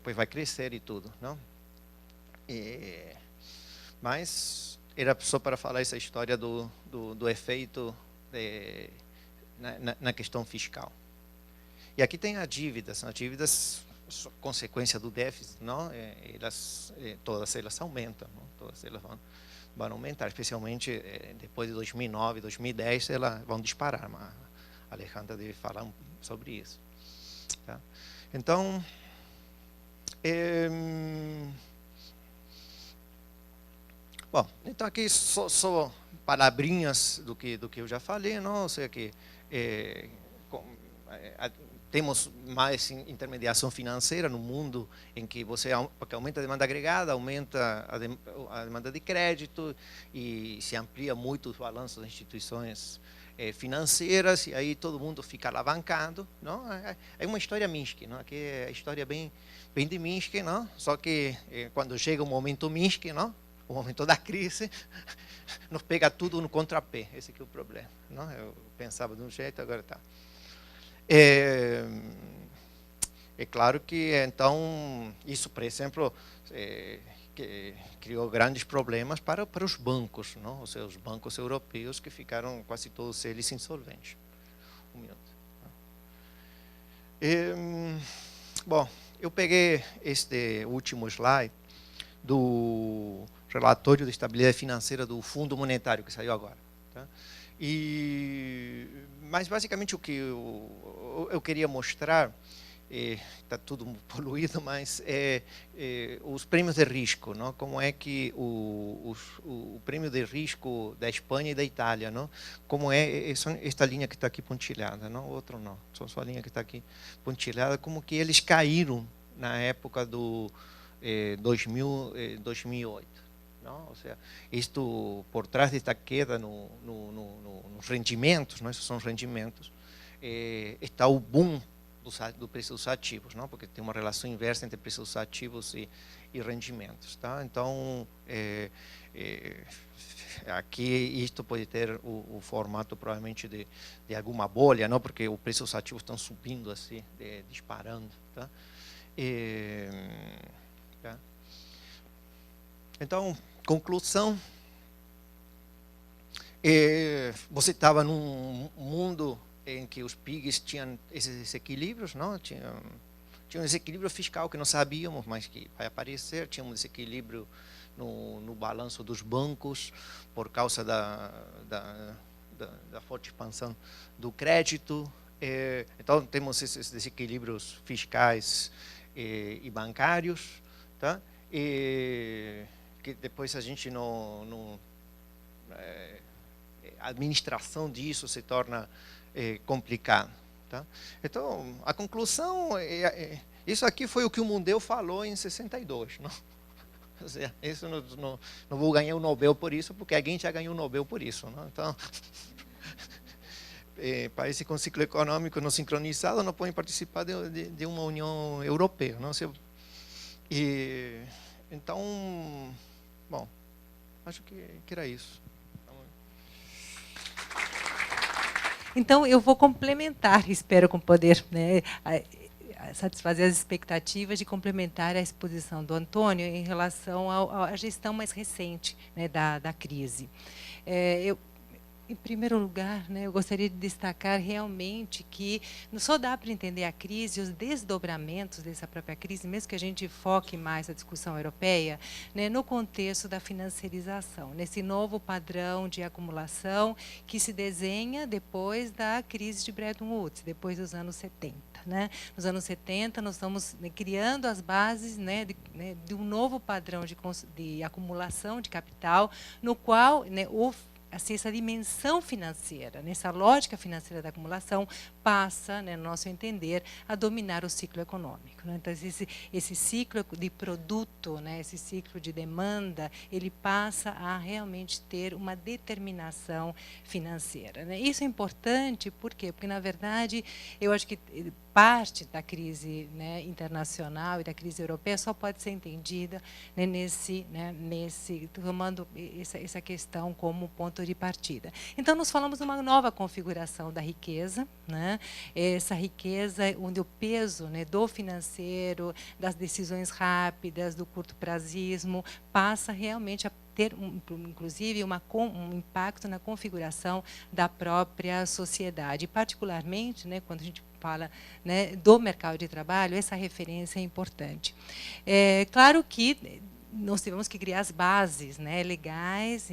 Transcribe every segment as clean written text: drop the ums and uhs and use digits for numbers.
depois vai crescer e tudo, não? Mas era só para falar essa história do efeito na questão fiscal. E aqui tem as dívidas consequência do déficit, não? Todas elas aumentam, não? Todas elas vão aumentar, especialmente depois de 2009, 2010, elas vão disparar. Mas a Alejandra deve falar sobre isso. Tá? Então, bom, então aqui só palavrinhas do que eu já falei, não? Ou seja que temos mais intermediação financeira no mundo em que porque aumenta a demanda agregada, aumenta a demanda de crédito e se amplia muito os balanços das instituições financeiras, e aí todo mundo fica alavancado, não? É uma história Minsky, não? Aqui é a história bem de Minsky, não? Só que quando chega o momento Minsky, não? O momento da crise, nos pega tudo no contrapé. Esse que é o problema, não? Eu pensava de um jeito, agora está. É claro que, então, isso, por exemplo, que criou grandes problemas para os bancos, não? Ou seja, os bancos europeus que ficaram quase todos eles insolventes. Um minuto. Bom, eu peguei este último slide do relatório de estabilidade financeira do Fundo Monetário, que saiu agora. Tá? Mas, basicamente, o que eu queria mostrar, está tudo poluído, mas os prêmios de risco, não? Como é que o prêmio de risco da Espanha e da Itália, não? Como esta linha que está aqui pontilhada, não? Outro não, só a linha que está aqui pontilhada, como que eles caíram na época do 2008. Não? Ou seja, isto por trás desta queda nos rendimentos, não? Esses são rendimentos, está o boom do preço dos ativos, não? Porque tem uma relação inversa entre preço dos ativos e rendimentos. Tá? Então, aqui isto pode ter o formato provavelmente de alguma bolha, não? Porque o preço dos ativos estão subindo assim, disparando. Tá? Tá? Então, conclusão, você estava num mundo em que os PIGs tinham esses desequilíbrios, não? Tinha um desequilíbrio fiscal que não sabíamos, mas que vai aparecer. Tinha um desequilíbrio no balanço dos bancos por causa da forte expansão do crédito. Então, temos esses desequilíbrios fiscais e bancários, tá? Que depois a gente a administração disso se torna complicado. Tá? Então, a conclusão isso aqui foi o que o Mundell falou em 62. Não? Ou seja, isso não vou ganhar o Nobel por isso, porque alguém já ganhou o Nobel por isso. Não? Então, países com ciclo econômico não sincronizado não podem participar de uma União Europeia. Não? Então, bom, acho que era isso. Então, eu vou complementar, espero com poder, né, satisfazer as expectativas de complementar a exposição do Antônio em relação à gestão mais recente, né, da crise. Em primeiro lugar, né, eu gostaria de destacar realmente que não só dá para entender a crise, os desdobramentos dessa própria crise, mesmo que a gente foque mais a discussão europeia, né, no contexto da financiarização, nesse novo padrão de acumulação que se desenha depois da crise de Bretton Woods, depois dos anos 70. Né? Nos anos 70, nós estamos, né, criando as bases, né, de um novo padrão de acumulação de capital, no qual, né, assim, essa dimensão financeira, nessa lógica financeira da acumulação, passa, né, no nosso entender, a dominar o ciclo econômico. Né? Então, esse ciclo de produto, né, esse ciclo de demanda, ele passa a realmente ter uma determinação financeira. Né? Isso é importante, por quê? Porque, na verdade, eu acho que parte da crise, né, internacional e da crise europeia só pode ser entendida, né, tomando essa questão como ponto de partida. Então, nós falamos de uma nova configuração da riqueza, né, essa riqueza onde o peso, né, do financeiro, das decisões rápidas, do curto-prazismo, passa realmente a ter, inclusive, um impacto na configuração da própria sociedade. Particularmente, né, quando a gente fala, né, do mercado de trabalho, essa referência é importante. Claro que nós tivemos que criar as bases, né, legais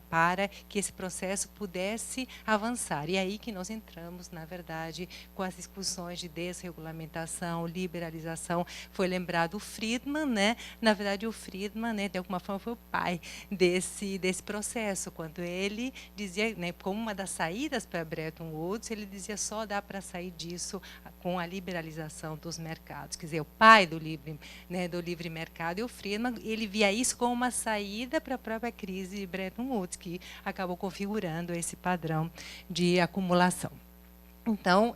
para que esse processo pudesse avançar. E é aí que nós entramos, na verdade, com as discussões de desregulamentação, liberalização. Foi lembrado o Friedman, né? Na verdade, o Friedman, né, de alguma forma, foi o pai desse processo, quando ele dizia, né, como uma das saídas para Bretton Woods, ele dizia só dá para sair disso com a liberalização dos mercados. Quer dizer, o pai do livre mercado, e o Friedman, ele via isso como uma saída para a própria crise de Bretton Woods, que acabou configurando esse padrão de acumulação. Então,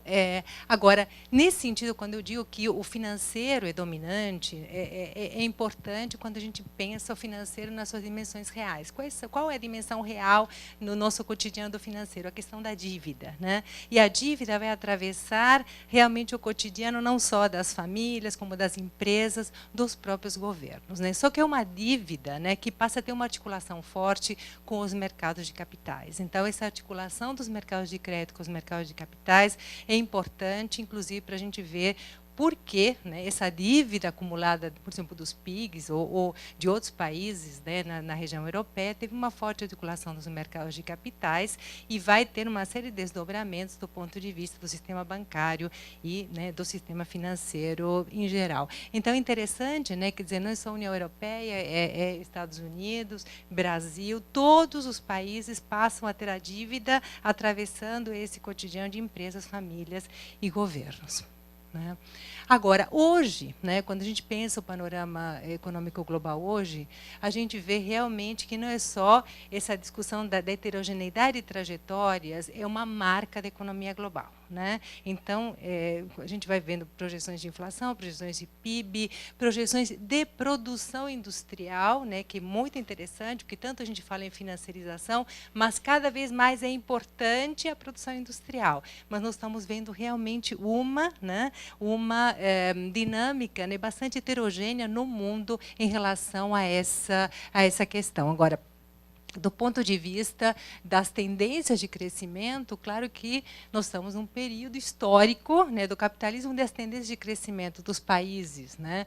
agora, nesse sentido, quando eu digo que o financeiro é dominante, é importante quando a gente pensa o financeiro nas suas dimensões reais. Qual é a dimensão real no nosso cotidiano do financeiro? A questão da dívida, né? E a dívida vai atravessar realmente o cotidiano não só das famílias, como das empresas, dos próprios governos, né? Só que é uma dívida, né, que passa a ter uma articulação forte com os mercados de capitais. Então, essa articulação dos mercados de crédito com os mercados de capitais é importante, inclusive, para a gente ver por que, né, essa dívida acumulada, por exemplo, dos PIGs ou de outros países, né, na região europeia, teve uma forte articulação dos mercados de capitais e vai ter uma série de desdobramentos do ponto de vista do sistema bancário e, né, do sistema financeiro em geral. Então, é interessante, né, quer dizer, não é só a União Europeia, é Estados Unidos, Brasil, todos os países passam a ter a dívida atravessando esse cotidiano de empresas, famílias e governos, né? Agora, hoje, né, quando a gente pensa o panorama econômico global hoje, a gente vê realmente que não é só essa discussão da heterogeneidade de trajetórias, é uma marca da economia global, né? Então, a gente vai vendo projeções de inflação, projeções de PIB, projeções de produção industrial, né, que é muito interessante, porque tanto a gente fala em financiarização, mas cada vez mais é importante a produção industrial. Mas nós estamos vendo realmente uma dinâmica, né, bastante heterogênea no mundo em relação a essa questão. Agora, do ponto de vista das tendências de crescimento, claro que nós estamos num período histórico, né, do capitalismo, das tendências de crescimento dos países, né,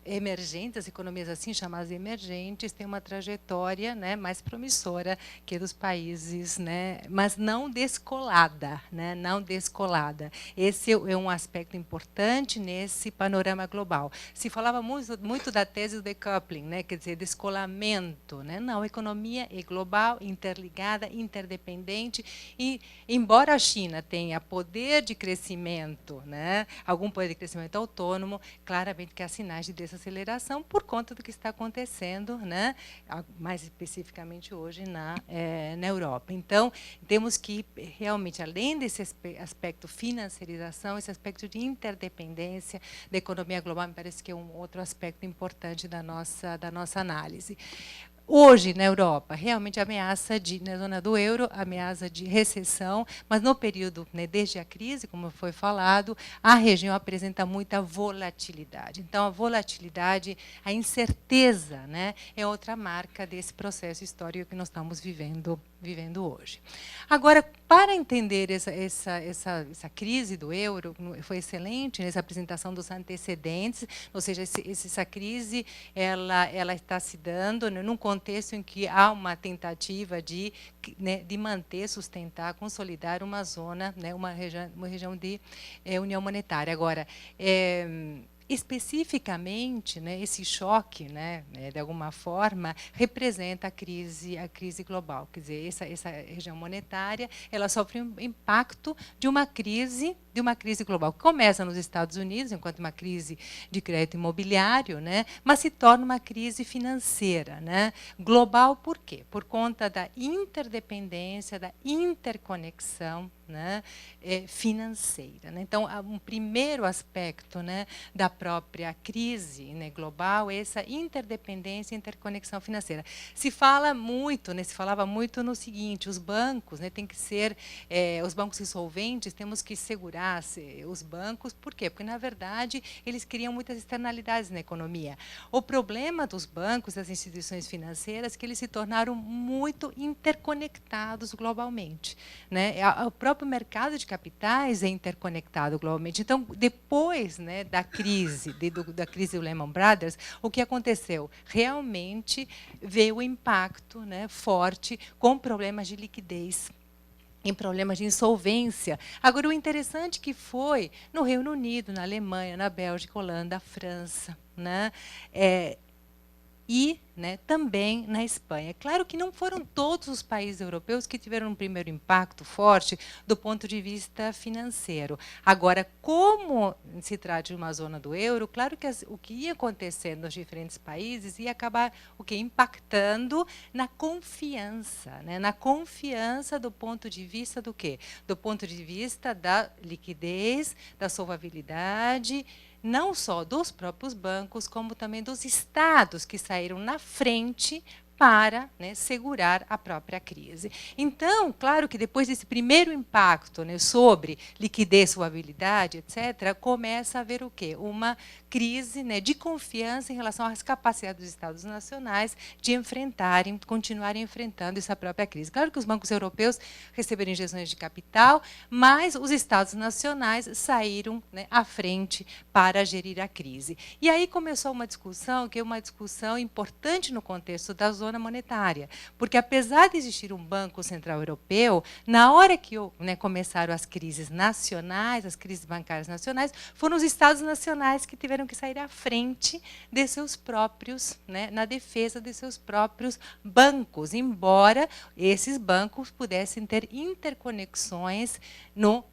emergentes, as economias assim chamadas emergentes, têm uma trajetória, né, mais promissora que dos países, né, mas não descolada, né, não descolada. Esse é um aspecto importante nesse panorama global. Se falava muito da tese do decoupling, né, quer dizer, descolamento, né? Não, a economia é global, interligada, interdependente, e embora a China tenha poder de crescimento, né, algum poder de crescimento autônomo, claramente que há sinais de desaceleração por conta do que está acontecendo, né, mais especificamente hoje na Europa. Então, temos que realmente, além desse aspecto financiarização, esse aspecto de interdependência da economia global, me parece que é um outro aspecto importante da nossa análise. Hoje, na Europa, realmente ameaça na zona do euro, ameaça de recessão, mas no período, né, desde a crise, como foi falado, a região apresenta muita volatilidade. Então, a volatilidade, a incerteza, né, é outra marca desse processo histórico que nós estamos vivendo hoje. Agora, para entender essa crise do euro, foi excelente nessa apresentação dos antecedentes, ou seja, essa crise ela está se dando, né, num contexto em que há uma tentativa de manter, sustentar, consolidar uma zona, né, uma região de união monetária. Agora, especificamente, né, esse choque, né, de alguma forma, representa a crise global. Quer dizer, essa região monetária, ela sofre um impacto de uma crise de uma crise global, que começa nos Estados Unidos, enquanto uma crise de crédito imobiliário, né, mas se torna uma crise financeira, né, global. Por quê? Por conta da interdependência, da interconexão, né, financeira, né? Então, um primeiro aspecto, né, da própria crise, né, global é essa interdependência e interconexão financeira. Se fala muito, né, se falava muito no seguinte: os bancos, né, tem que ser, os bancos insolventes, temos que segurar os bancos. Por quê? Porque, na verdade, eles criam muitas externalidades na economia. O problema dos bancos, das instituições financeiras, é que eles se tornaram muito interconectados globalmente, né? O próprio mercado de capitais é interconectado globalmente. Então, depois, né, da crise do Lehman Brothers, o que aconteceu? Realmente veio o impacto, né, forte, com problemas de liquidez, em problemas de insolvência. Agora, o interessante que foi no Reino Unido, na Alemanha, na Bélgica, Holanda, França, né, e, né, também na Espanha. É claro que não foram todos os países europeus que tiveram um primeiro impacto forte do ponto de vista financeiro. Agora, como se trata de uma zona do euro, claro que o que ia acontecer nos diferentes países ia acabar impactando na confiança, né, na confiança do ponto de vista do quê? Do ponto de vista da liquidez, da solvabilidade, não só dos próprios bancos, como também dos estados que saíram na frente para, né, segurar a própria crise. Então, claro que depois desse primeiro impacto, né, sobre liquidez, solvabilidade, etc., começa a haver o quê? Uma crise, né, de confiança em relação às capacidades dos Estados nacionais de enfrentarem, continuarem enfrentando essa própria crise. Claro que os bancos europeus receberam injeções de capital, mas os Estados nacionais saíram, né, à frente para gerir a crise. E aí começou uma discussão, que é uma discussão importante no contexto da zona monetária, porque apesar de existir um Banco Central Europeu, na hora que, né, começaram as crises nacionais, as crises bancárias nacionais, foram os Estados nacionais que tiveram que sair à frente de seus próprios, né, na defesa de seus próprios bancos, embora esses bancos pudessem ter interconexões no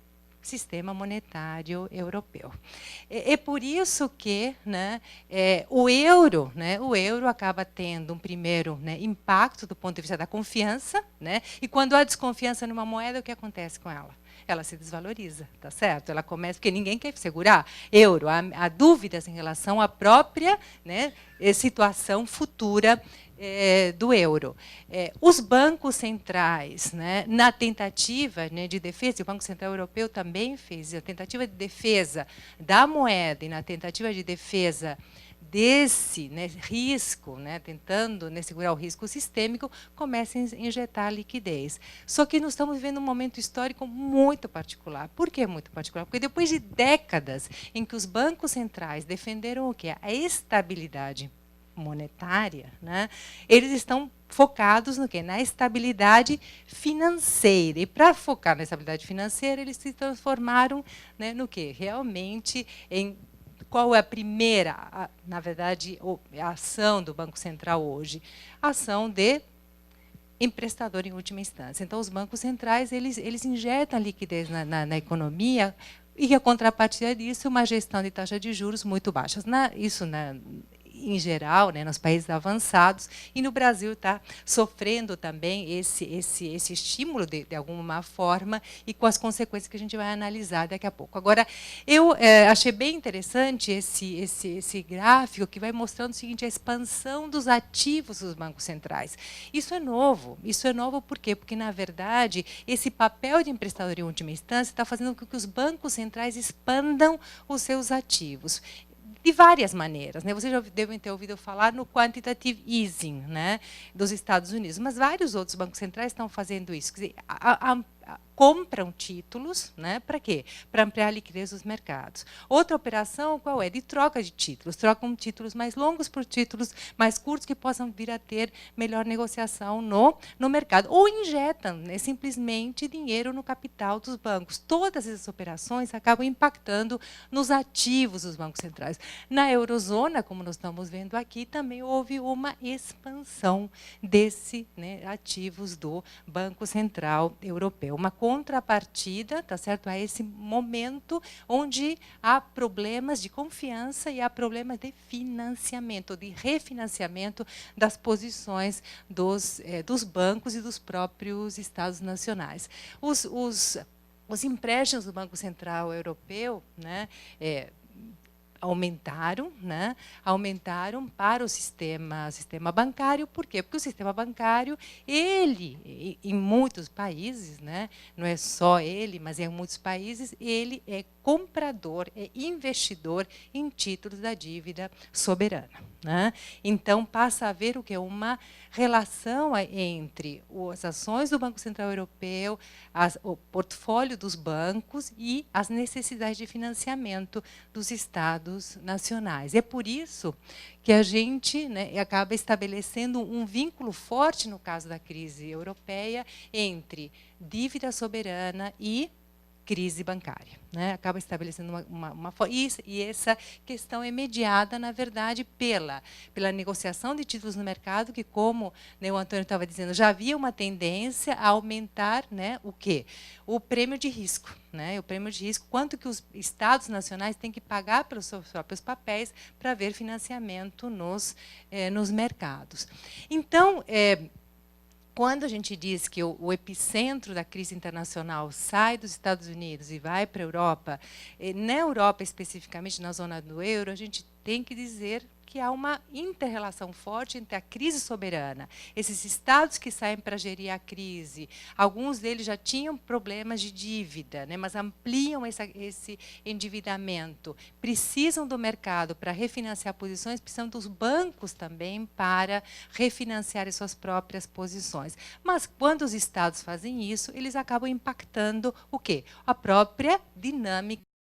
sistema monetário europeu. É por isso que, né, o euro acaba tendo um primeiro, né, impacto do ponto de vista da confiança, né, e quando há desconfiança numa moeda, o que acontece com ela? Ela se desvaloriza, tá certo? Ela começa, porque ninguém quer segurar euro. Há dúvidas em relação à própria, né, situação futura do euro. Os bancos centrais, né, na tentativa, né, de defesa, e o Banco Central Europeu também fez a tentativa de defesa da moeda e na tentativa de defesa desse, né, risco, né, tentando, né, segurar o risco sistêmico, começa a injetar liquidez. Só que nós estamos vivendo um momento histórico muito particular. Por que muito particular? Porque depois de décadas em que os bancos centrais defenderam o quê? A estabilidade monetária, né, eles estão focados no quê? Na estabilidade financeira. E para focar na estabilidade financeira, eles se transformaram, né, no quê? Realmente em qual é a primeira, na verdade, a ação do Banco Central hoje? A ação de emprestador em última instância. Então, os bancos centrais eles injetam liquidez na economia e, a contrapartida disso, uma gestão de taxa de juros muito baixas. Isso em geral, né, nos países avançados, e no Brasil está sofrendo também esse estímulo de alguma forma e com as consequências que a gente vai analisar daqui a pouco. Agora, eu achei bem interessante esse gráfico que vai mostrando o seguinte: a expansão dos ativos dos bancos centrais. Isso é novo por quê? Porque, na verdade, esse papel de emprestador em última instância está fazendo com que os bancos centrais expandam os seus ativos. De várias maneiras, né? Vocês já devem ter ouvido falar no quantitative easing, né, dos Estados Unidos, mas vários outros bancos centrais estão fazendo isso. Quer dizer, compram títulos, né, para quê? Para ampliar a liquidez dos mercados. Outra operação, qual é? De troca de títulos. Trocam títulos mais longos por títulos mais curtos que possam vir a ter melhor negociação no mercado. Ou injetam, né, simplesmente dinheiro no capital dos bancos. Todas essas operações acabam impactando nos ativos dos bancos centrais. Na eurozona, como nós estamos vendo aqui, também houve uma expansão desses, né, ativos do Banco Central Europeu. Uma contrapartida, tá certo, a esse momento onde há problemas de confiança e há problemas de financiamento, de refinanciamento das posições dos bancos e dos próprios Estados nacionais. Os empréstimos do Banco Central Europeu, né, aumentaram, né? Aumentaram para o sistema bancário. Por quê? Porque o sistema bancário, ele, em muitos países, né? Não é só ele, mas em muitos países, ele é comprador, é investidor em títulos da dívida soberana, né? Então, passa a haver o que? Uma relação entre as ações do Banco Central Europeu, o portfólio dos bancos e as necessidades de financiamento dos Estados nacionais. É por isso que a gente, né, acaba estabelecendo um vínculo forte, no caso da crise europeia, entre dívida soberana e crise bancária, né? Acaba estabelecendo e essa questão é mediada, na verdade, pela negociação de títulos no mercado, que, como, né, o Antônio estava dizendo, já havia uma tendência a aumentar, né, o quê? O prêmio de risco, né? O prêmio de risco, quanto que os Estados nacionais têm que pagar pelos seus próprios papéis para haver financiamento nos mercados. Então, quando a gente diz que o epicentro da crise internacional sai dos Estados Unidos e vai para a Europa, na Europa, especificamente na zona do euro, a gente tem que dizer que há uma inter-relação forte entre a crise soberana, esses estados que saem para gerir a crise, alguns deles já tinham problemas de dívida, né, mas ampliam esse endividamento, precisam do mercado para refinanciar posições, precisam dos bancos também para refinanciar as suas próprias posições. Mas, quando os estados fazem isso, eles acabam impactando o quê? A própria dinâmica